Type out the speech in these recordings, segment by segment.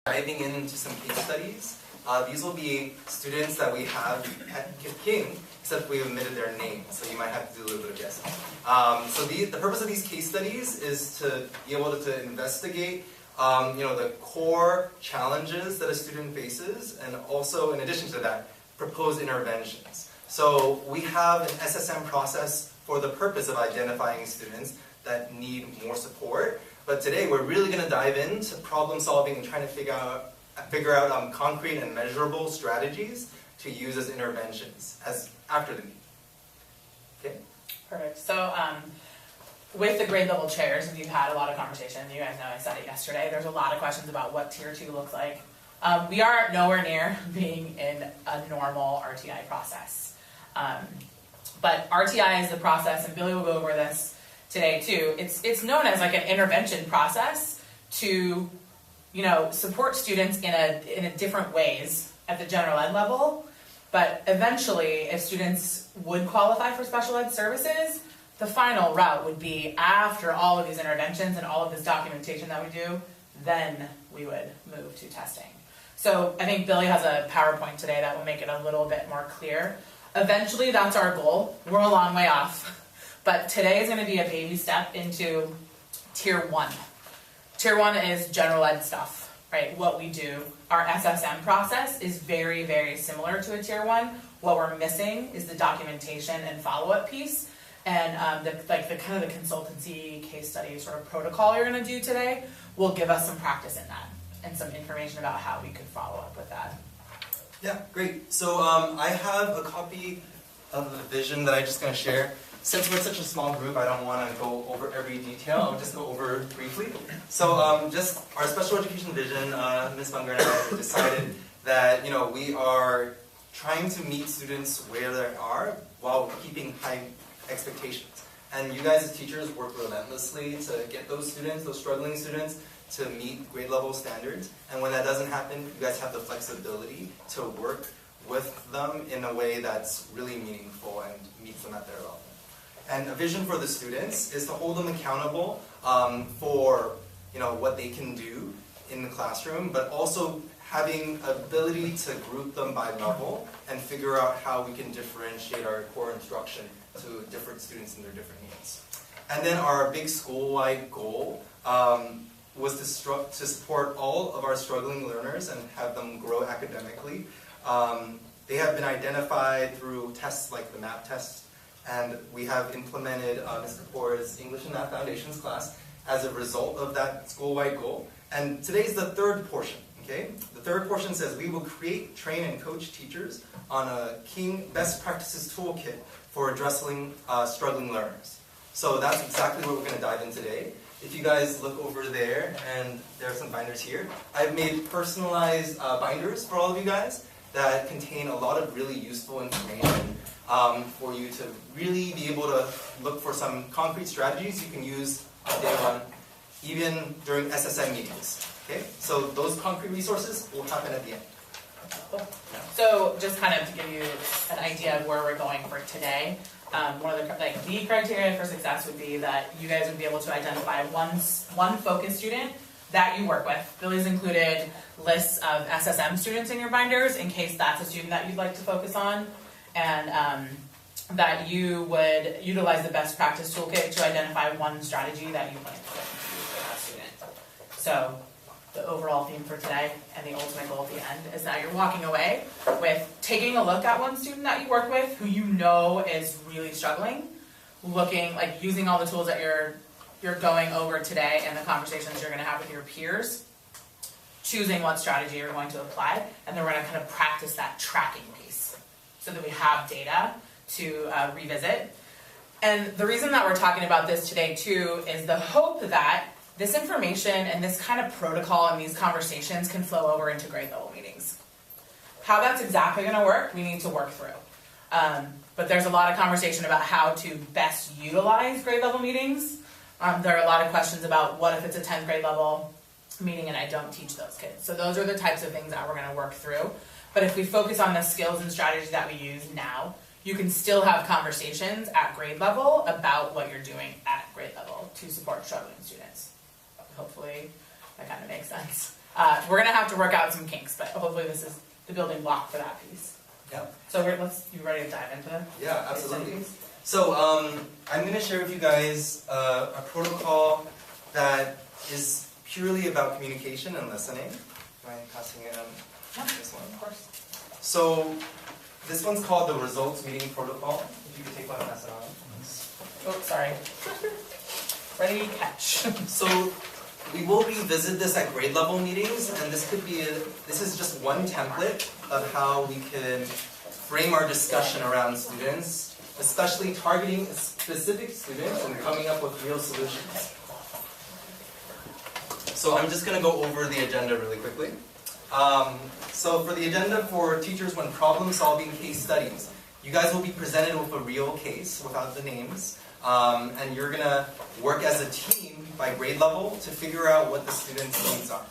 Diving into some case studies. These will be students that we have at KIPP, except we've omitted their name, so you might have to do a little bit of guessing. So the purpose of these case studies is to be able to investigate the core challenges that a student faces, and also, in addition to that, propose interventions. So we have an SSM process for the purpose of identifying students that need more support. But today we're really going to dive into problem solving and trying to figure out concrete and measurable strategies to use as interventions after the meeting. Okay? Perfect. So with the grade level chairs, we've had a lot of conversation. You guys know I said it yesterday. There's a lot of questions about what Tier 2 looks like. We are nowhere near being in a normal RTI process. But RTI is the process, and Billy will go over this today too. It's known as like an intervention process to support students in a different ways at the general ed level. But eventually, if students would qualify for special ed services, the final route would be after all of these interventions and all of this documentation that we do, then we would move to testing. So I think Billy has a PowerPoint today that will make it a little bit more clear. Eventually, that's our goal. We're a long way off. But today is going to be a baby step into Tier 1. Tier 1 is general ed stuff, right? What we do. Our SSM process is very, very similar to a Tier 1. What we're missing is the documentation and follow-up piece. And the kind of the consultancy case study sort of protocol you're going to do today will give us some practice in that and some information about how we could follow up with that. Yeah, great. So I have a copy of the vision that I'm just going to share. Since we're such a small group, I don't want to go over every detail. I'll just go over briefly. So just our special education vision, Ms. Bunger and I decided that we are trying to meet students where they are while keeping high expectations. And you guys as teachers work relentlessly to get those students, those struggling students, to meet grade level standards. And when that doesn't happen, you guys have the flexibility to work with them in a way that's really meaningful and meets them at their level. And a vision for the students is to hold them accountable for what they can do in the classroom, but also having ability to group them by level and figure out how we can differentiate our core instruction to different students and their different needs. And then our big school-wide goal was to support all of our struggling learners and have them grow academically. They have been identified through tests like the MAP test, and we have implemented Mr. Kapoor's English and Math Foundations class as a result of that school-wide goal. And today's the third portion, okay? The third portion says we will create, train, and coach teachers on a King Best Practices Toolkit for addressing struggling learners. So that's exactly what we're going to dive in today. If you guys look over there, and there are some binders here, I've made personalized binders for all of you guys that contain a lot of really useful information for you to really be able to look for some concrete strategies you can use on day one, even during SSM meetings. Okay? So those concrete resources will happen at the end. Cool. So just kind of to give you an idea of where we're going for today, one of the criteria for success would be that you guys would be able to identify one focus student that you work with. Billy's included lists of SSM students in your binders in case that's a student that you'd like to focus on, and that you would utilize the best practice toolkit to identify one strategy that you plan to use for that student. So the overall theme for today and the ultimate goal at the end is that you're walking away with taking a look at one student that you work with who you know is really struggling, using all the tools that you're going over today and the conversations you're going to have with your peers, choosing what strategy you're going to apply, and then we're going to kind of practice that tracking piece so that we have data to revisit. And the reason that we're talking about this today too is the hope that this information and this kind of protocol and these conversations can flow over into grade level meetings. How that's exactly going to work, we need to work through. But there's a lot of conversation about how to best utilize grade level meetings. There are a lot of questions about what if it's a 10th grade level meeting and I don't teach those kids. So those are the types of things that we're going to work through. But if we focus on the skills and strategies that we use now, you can still have conversations at grade level about what you're doing at grade level to support struggling students. Hopefully that kind of makes sense. We're gonna have to work out some kinks, but hopefully this is the building block for that piece. Yep. So you ready to dive into it? Yeah, absolutely. So I'm going to share with you guys a protocol that is purely about communication and listening. Am I passing it on? Yeah, This one. of course. So this one's called the results meeting protocol. If you could take one and pass it on. Oh, sorry. Ready, catch. So we will revisit this at grade level meetings, and this is just one template of how we can frame our discussion around students, especially targeting specific students and coming up with real solutions. So I'm just going to go over the agenda really quickly. So for the agenda for teachers when problem solving case studies, you guys will be presented with a real case without the names, and you're going to work as a team by grade level to figure out what the students' needs are.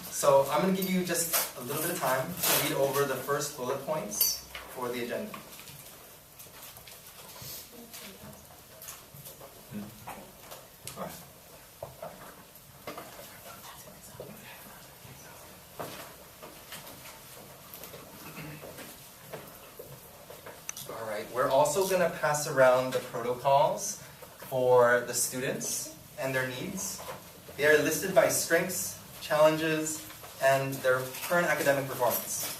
So I'm going to give you just a little bit of time to read over the first bullet points for the agenda. Alright, we're also going to pass around the protocols for the students and their needs. They are listed by strengths, challenges, and their current academic performance.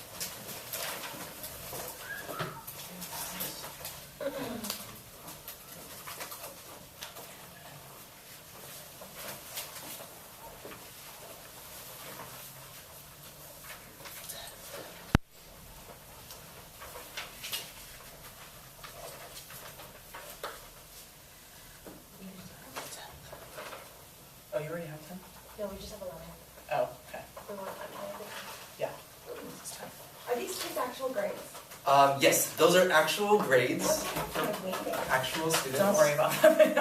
Oh, you already have 10? No, we just have 11. Oh, okay. We want 11. Yeah. Are these kids' actual grades? Yes, those are actual grades What from kind of actual students. Don't worry about that.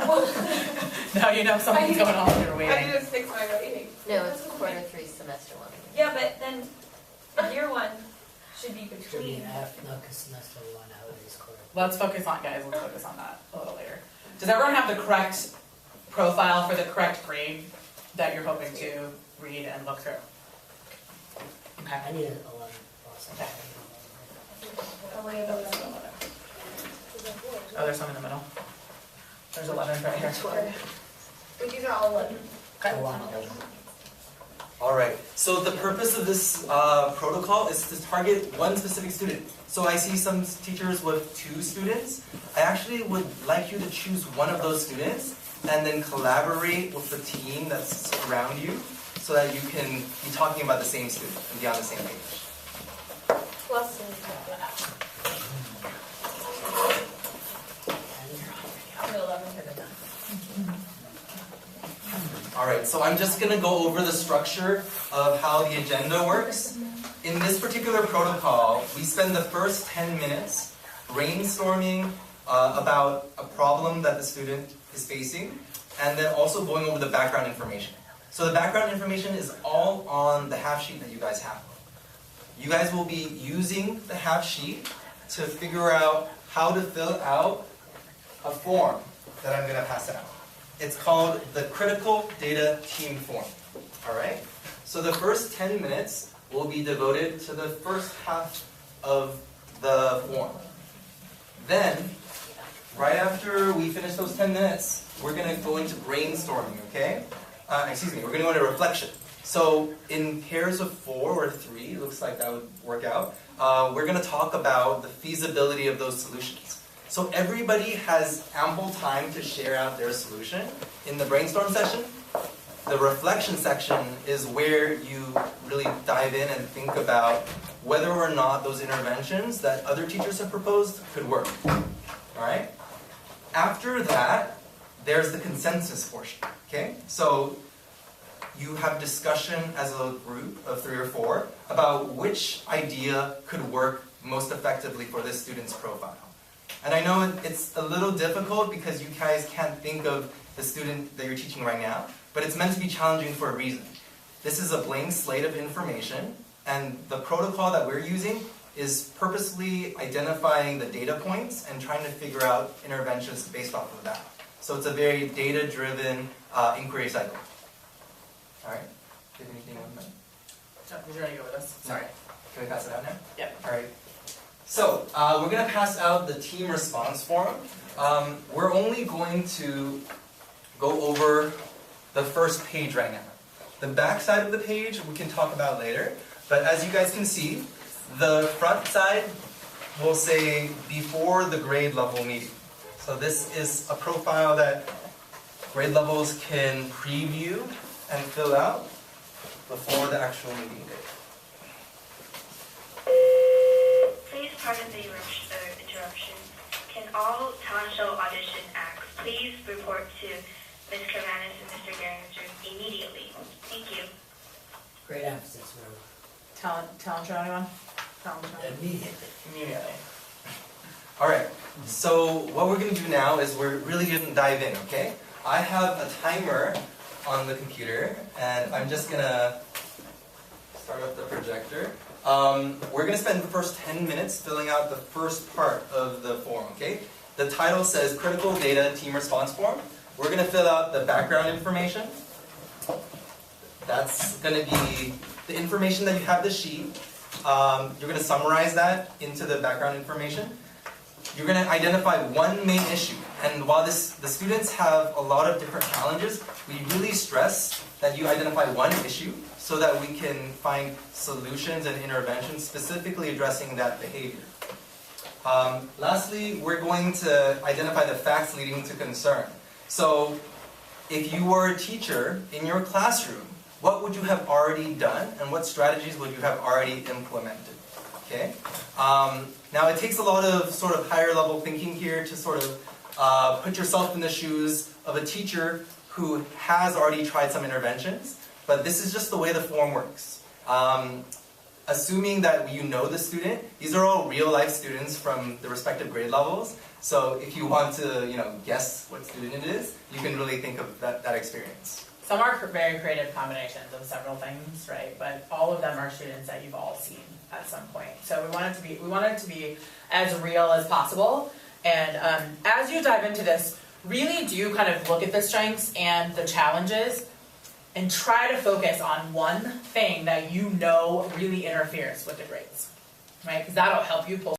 Now you know something's going on when you're I waiting. need to fix my rating. No, it's quarter 3, semester 1. Yeah, but then year 1 should be Should be between. an F, no, because semester 1 out is quarter. Let's focus on, guys, let's focus on that a little later. Does everyone have the correct profile for the correct grade that you're hoping to read and look through? Okay. I need an 11 also. Okay. Oh, wait, no, that's not Oh, there's some in the middle. There's 11 right here. But these are all 11. Okay. 11. Alright, so the purpose of this protocol is to target one specific student. So I see some teachers with 2 students. I actually would like you to choose one of those students and then collaborate with the team that's around you so that you can be talking about the same student and be on the same page. Plus, I'm 11. Alright, so I'm just going to go over the structure of how the agenda works. In this particular protocol, we spend the first 10 minutes brainstorming about a problem that the student is facing, and then also going over the background information. So the background information is all on the half sheet that you guys have. You guys will be using the half sheet to figure out how to fill out a form that I'm going to pass out. It's called the Critical Data Team Form. Alright? So the first 10 minutes will be devoted to the first half of the form. Then, right after we finish those 10 minutes, we're going to go into brainstorming, okay? We're going to go into reflection. So in pairs of 4 or 3, it looks like that would work out, we're going to talk about the feasibility of those solutions. So everybody has ample time to share out their solution in the brainstorm session. The reflection section is where you really dive in and think about whether or not those interventions that other teachers have proposed could work. Alright? After that, there's the consensus portion. Okay? So you have discussion as a group of 3 or 4 about which idea could work most effectively for this student's profile. And I know it's a little difficult because you guys can't think of the student that you're teaching right now, but it's meant to be challenging for a reason. This is a blank slate of information, and the protocol that we're using is purposely identifying the data points and trying to figure out interventions based off of that. So it's a very data-driven inquiry cycle. All right? Do you have anything on that? Did you already go with this? Sorry. Can we pass it out now? Yep. All right. So we're going to pass out the team response form. We're only going to go over the first page right now. The back side of the page we can talk about later. But as you guys can see, the front side will say before the grade level meeting. So this is a profile that grade levels can preview and fill out before the actual meeting date. Please pardon the interruption. Can all talent show audition acts please report to Ms. Carvanis and Mr. Gehring's room immediately? Thank you. Great emphasis, Rue. Talent show anyone? Talent show? Immediately. Immediately. All right, so what we're going to do now is we're really going to dive in, okay? I have a timer on the computer, and I'm just going to start up the projector. We're going to spend the first 10 minutes filling out the first part of the form, okay? The title says Critical Data Team Response Form. We're going to fill out the background information. That's going to be the information that you have the sheet. You're going to summarize that into the background information. You're going to identify one main issue. And while the students have a lot of different challenges, we really stress that you identify one issue so that we can find solutions and interventions specifically addressing that behavior. Lastly, we're going to identify the facts leading to concern. So if you were a teacher in your classroom, what would you have already done and what strategies would you have already implemented? Okay. Now it takes a lot of sort of higher level thinking here to sort of put yourself in the shoes of a teacher who has already tried some interventions, but this is just the way the form works. Assuming that you know the student, these are all real life students from the respective grade levels, so if you want to guess what student it is, you can really think of that experience. Some are very creative combinations of several things, right? But all of them are students that you've all seen at some point. So we want it to be as real as possible. And as you dive into this, really do kind of look at the strengths and the challenges and try to focus on one thing that you know really interferes with the grades, right? Because that'll help you pull